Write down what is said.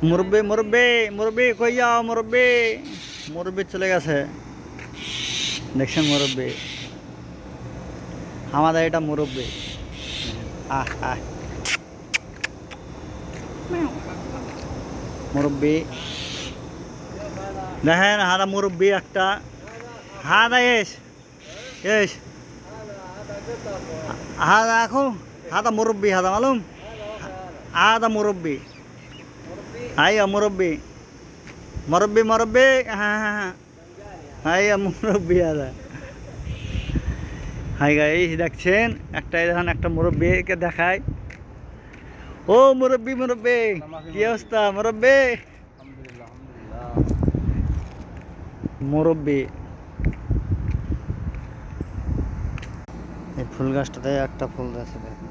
মুরব্বি মুরব্বি মুরব্বি কই যাও মুরব্বি? মুরব্বি চলে গেছে, দেখছেন মুরব্বি? আমাদের এটা মুরব্বি। আহ আহ মুরব্বি দেখেন, হাদা মুরব্বি একটা, হাদা এস এস হাদা এখন, হাদা মুরব্বি, হাদা মালুম, হাদা মুরব্বি। আইয়া মুরব্বি মুরব্বি মুরব্বি, হ্যাঁ হ্যাঁ হ্যাঁ, আইয়া মুরব্বি হাদা। হাই গাইস, দেখছেন একটা, দেখেন একটা মুরব্বিকে দেখায়। ও মুরব্বি মুরব্বি, কি অবস্থা মুরব্বি? মুরব্বি এই ফুল গাছটাতে একটা ফুল আছে দেখেন।